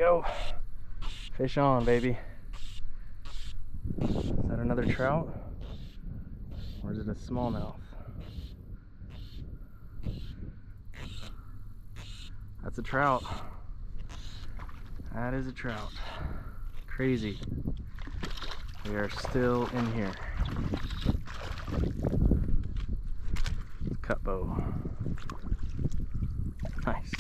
go. Fish on, baby. Is that another trout? Or is it a smallmouth? That's a trout. That is a trout. Crazy. We are still in here. Cut bow. Nice.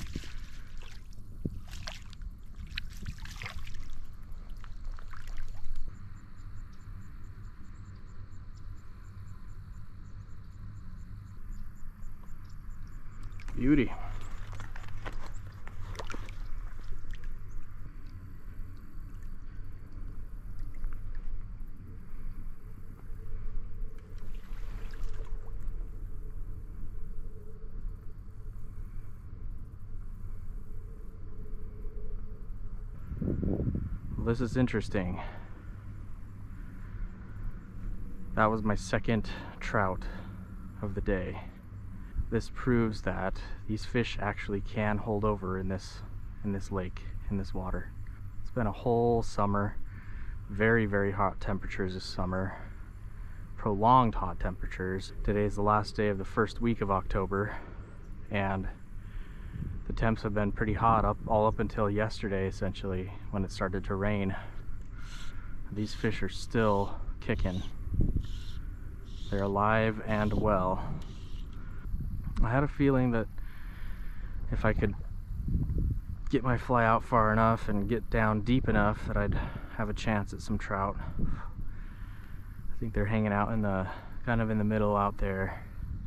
Beauty. Well, this is interesting. That was my second trout of the day. This proves that these fish actually can hold over in this lake, in this water. It's been a whole summer, very, very hot temperatures this summer, prolonged hot temperatures. Today is the last day of the first week of October, and the temps have been pretty hot all up until yesterday, essentially, when it started to rain. These fish are still kicking. They're alive and well. I had a feeling that if I could get my fly out far enough and get down deep enough that I'd have a chance at some trout. I think they're hanging out in the kind of in the middle out there,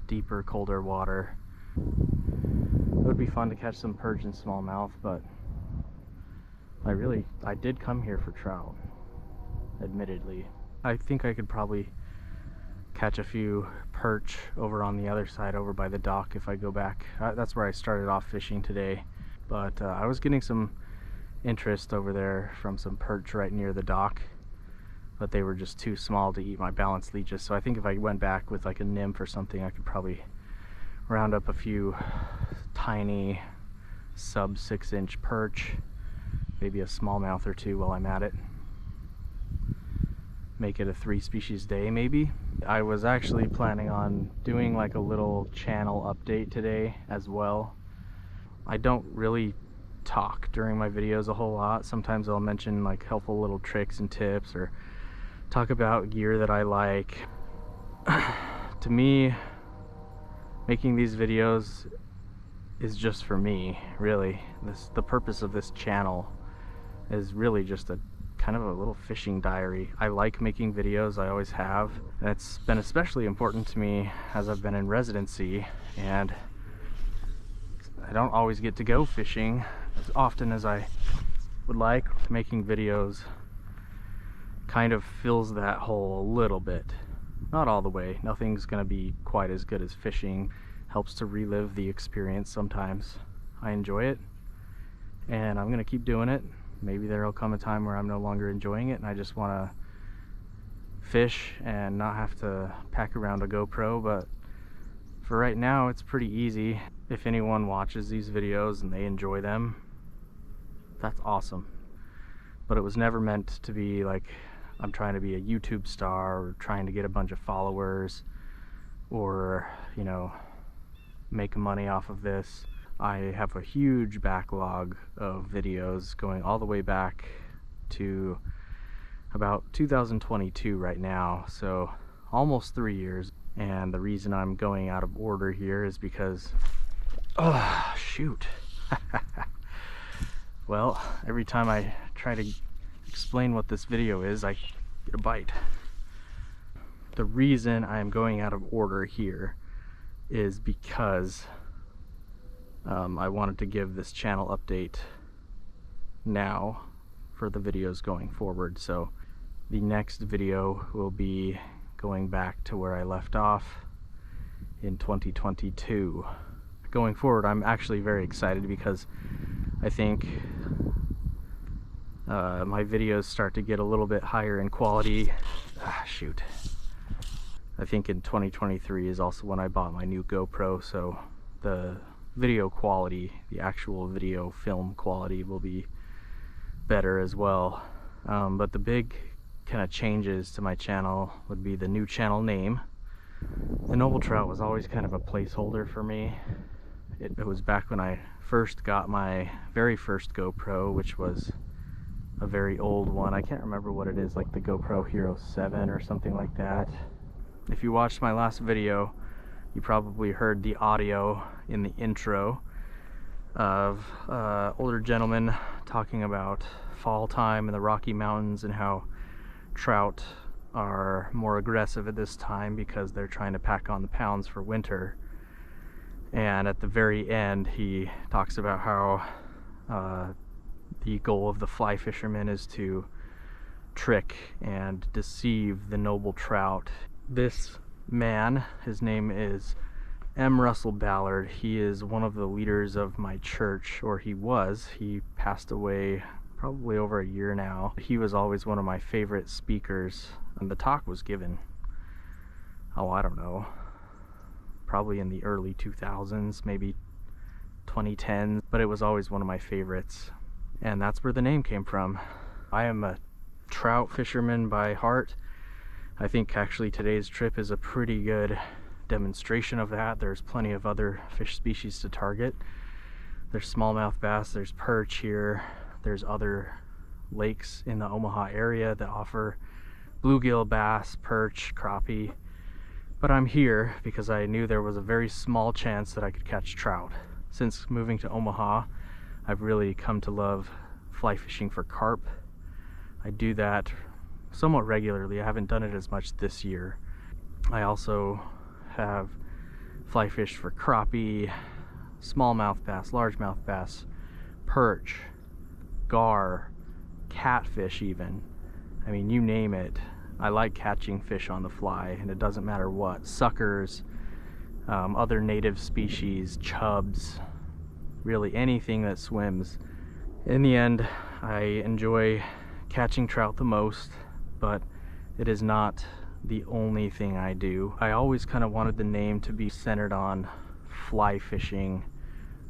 deeper, colder water. It would be fun to catch some perch and smallmouth, but I did come here for trout, admittedly. I think I could probably catch a few perch over on the other side, over by the dock, if I go back. That's where I started off fishing today, but I was getting some interest over there from some perch right near the dock, but they were just too small to eat my balanced leeches. So I think if I went back with like a nymph or something, I could probably round up a few tiny sub 6-inch perch, maybe a smallmouth or two while I'm at it. Make it a 3-species day maybe. I was actually planning on doing like a little channel update today as well. I don't really talk during my videos a whole lot. Sometimes I'll mention like helpful little tricks and tips or talk about gear that I like. To me, making these videos is just for me, really. The purpose of this channel is really just a kind of a little fishing diary. I like making videos, I always have, and it's been especially important to me as I've been in residency, and I don't always get to go fishing as often as I would like. Making videos kind of fills that hole a little bit. Not all the way, nothing's gonna be quite as good as fishing. Helps to relive the experience sometimes. I enjoy it, and I'm gonna keep doing it. Maybe there'll come a time where I'm no longer enjoying it and I just want to fish and not have to pack around a GoPro, but for right now it's pretty easy. If anyone watches these videos and they enjoy them, that's awesome. But it was never meant to be like I'm trying to be a YouTube star or trying to get a bunch of followers or, you know, make money off of this. I have a huge backlog of videos going all the way back to about 2022 right now, so almost 3 years. And the reason I'm going out of order here is because, oh shoot. Well, every time I try to explain what this video is, I get a bite. The reason I'm going out of order here is because I wanted to give this channel update now for the videos going forward. So the next video will be going back to where I left off in 2022. Going forward, I'm actually very excited because I think my videos start to get a little bit higher in quality. Shoot. I think in 2023 is also when I bought my new GoPro, so the video quality, the actual video film quality will be better as well. But the big kind of changes to my channel would be the new channel name. The noble trout was always kind of a placeholder for me. It was back when I first got my very first GoPro, which was a very old one. I can't remember what it is, like the GoPro Hero 7 or something like that. If you watched my last video, you probably heard the audio in the intro of older gentleman talking about fall time in the Rocky Mountains and how trout are more aggressive at this time because they're trying to pack on the pounds for winter. And at the very end, he talks about how the goal of the fly fisherman is to trick and deceive the noble trout. This man, his name is M. Russell Ballard. He is one of the leaders of my church, or he was. He passed away probably over a year now. He was always one of my favorite speakers, and the talk was given, oh, I don't know, probably in the early 2000s, maybe 2010s, but it was always one of my favorites, and that's where the name came from. I am a trout fisherman by heart. I think actually today's trip is a pretty good demonstration of that. There's plenty of other fish species to target. There's smallmouth bass, there's perch here, there's other lakes in the Omaha area that offer bluegill bass, perch, crappie. But I'm here because I knew there was a very small chance that I could catch trout. Since moving to Omaha, I've really come to love fly fishing for carp. I do that somewhat regularly. I haven't done it as much this year. I also have fly fished for crappie, smallmouth bass, largemouth bass, perch, gar, catfish even. I mean, you name it. I like catching fish on the fly, and it doesn't matter what. Suckers, other native species, chubs, really anything that swims. In the end, I enjoy catching trout the most, but it is not the only thing I do. I always kind of wanted the name to be centered on fly fishing,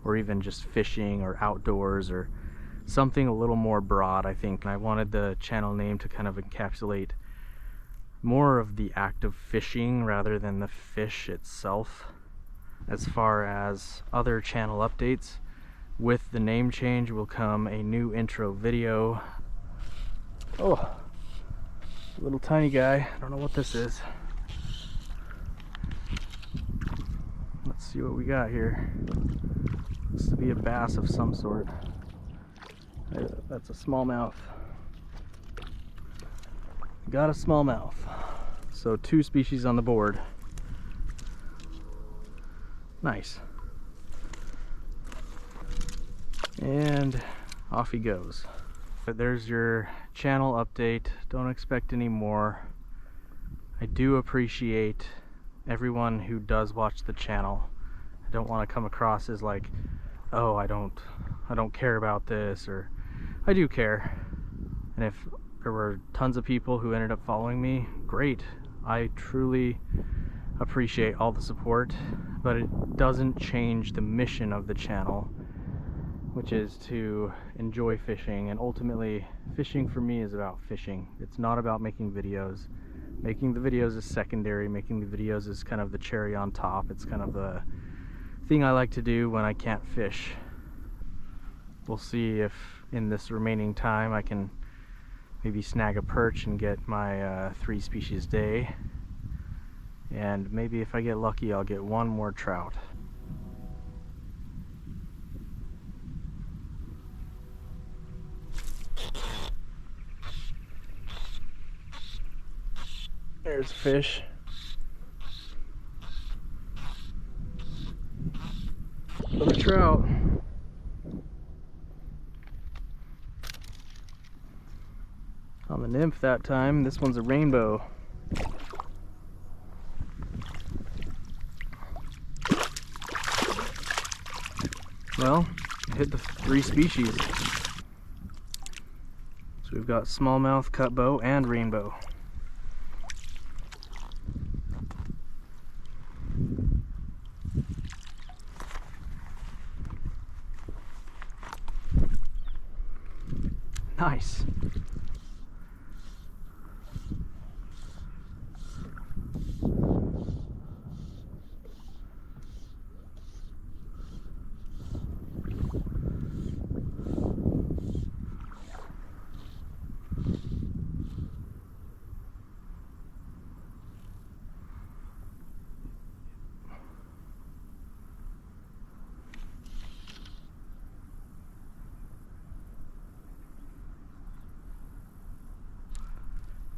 or even just fishing or outdoors, or something a little more broad, I think. I wanted the channel name to kind of encapsulate more of the act of fishing rather than the fish itself. As far as other channel updates, with the name change will come a new intro video. Oh, little tiny guy. I don't know what this is. Let's see what we got here. Looks to be a bass of some sort. That's a smallmouth. Got a smallmouth. So 2 species on the board. Nice. And off he goes. But there's your channel update. Don't expect any more. I do appreciate everyone who does watch the channel. I don't want to come across as like, oh, I don't care about this, or I do care. And if there were tons of people who ended up following me, great. I truly appreciate all the support, but it doesn't change the mission of the channel, which is to enjoy fishing. And ultimately, fishing for me is about fishing. It's not about making videos. Making the videos is secondary. Making the videos is kind of the cherry on top. It's kind of the thing I like to do when I can't fish. We'll see if in this remaining time I can maybe snag a perch and get my 3 species day. And maybe if I get lucky, I'll get 1 more trout. There's a fish. Another trout. On the nymph that time. This one's a rainbow. Well, hit the 3 species. So we've got smallmouth, cutbow, and rainbow. Nice.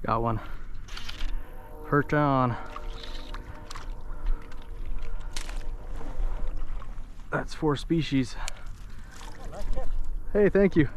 Got one. Perch on. That's 4 species. Hey, thank you.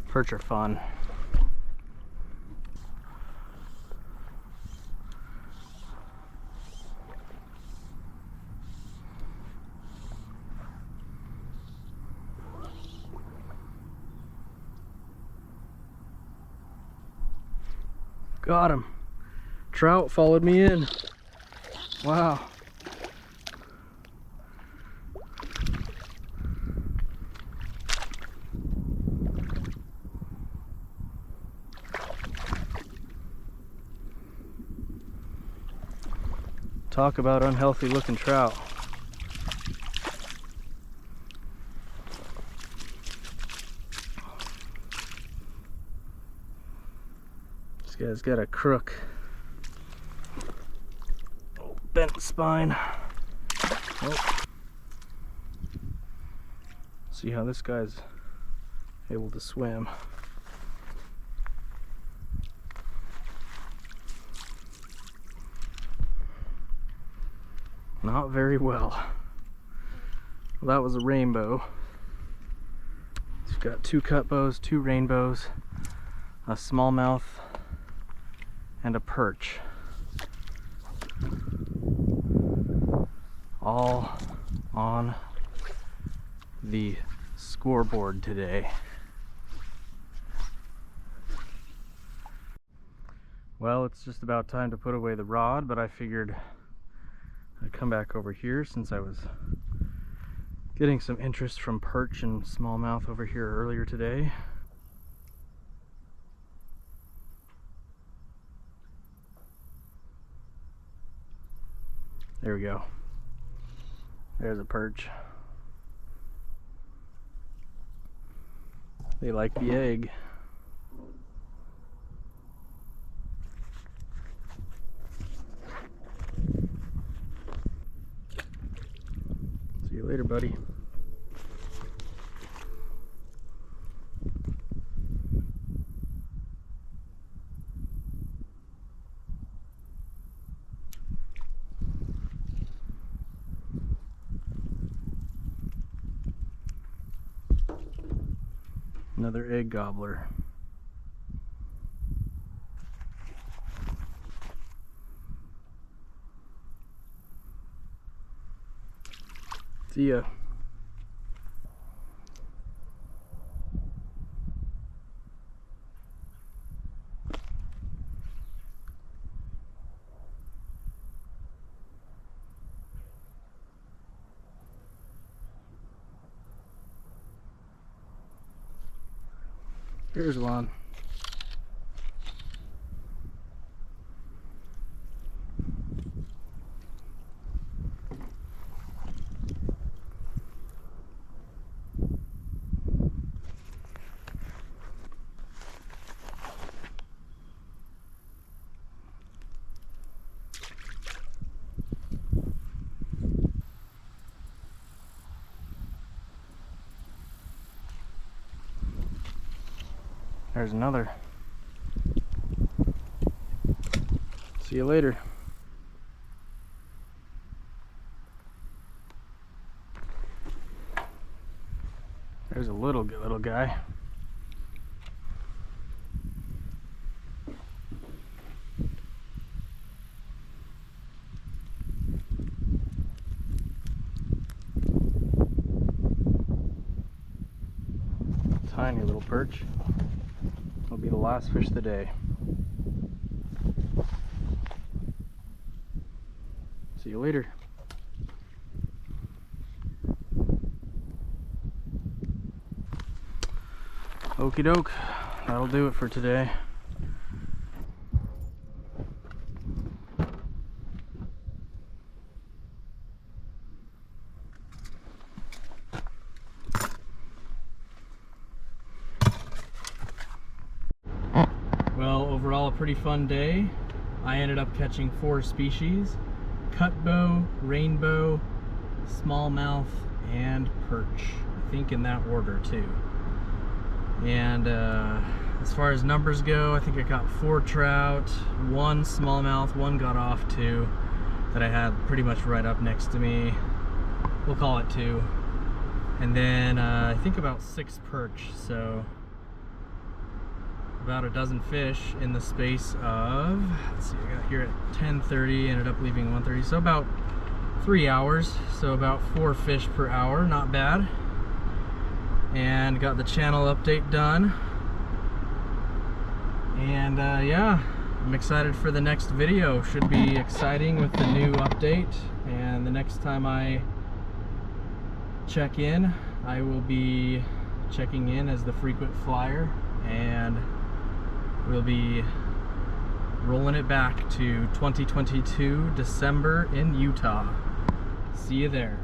Perch are fun. Got him. Trout followed me in. Wow. Talk about unhealthy looking trout. This guy's got a crook. Oh, bent spine. Oh. See how this guy's able to swim. Not very well. Well, that was a rainbow. It's got 2 cut bows, 2 rainbows, a smallmouth, and a perch. All on the scoreboard today. Well, it's just about time to put away the rod, but I figured I'd come back over here since I was getting some interest from perch and smallmouth over here earlier today. There we go. There's a perch. They like the egg. See you later, buddy. Another egg gobbler. See ya. Here's one. There's another. See you later. There's a little guy. Tiny little perch. It'll be the last fish of the day. See you later. Okie doke, that'll do it for today. Well, overall a pretty fun day. I ended up catching 4 species: cutbow, rainbow, smallmouth, and perch. I think in that order too. And as far as numbers go, I think I caught 4 trout, 1 smallmouth, 1 got off 2 that I had pretty much right up next to me. We'll call it 2. And then I think about 6 perch, so about a dozen fish in the space of, let's see, I got here at 10:30, ended up leaving 1:30, so about 3 hours, so about 4 fish per hour, not bad. And got the channel update done. And yeah, I'm excited for the next video. Should be exciting with the new update. And the next time I check in, I will be checking in as the frequent flyer, and we'll be rolling it back to 2022 December in Utah. See you there.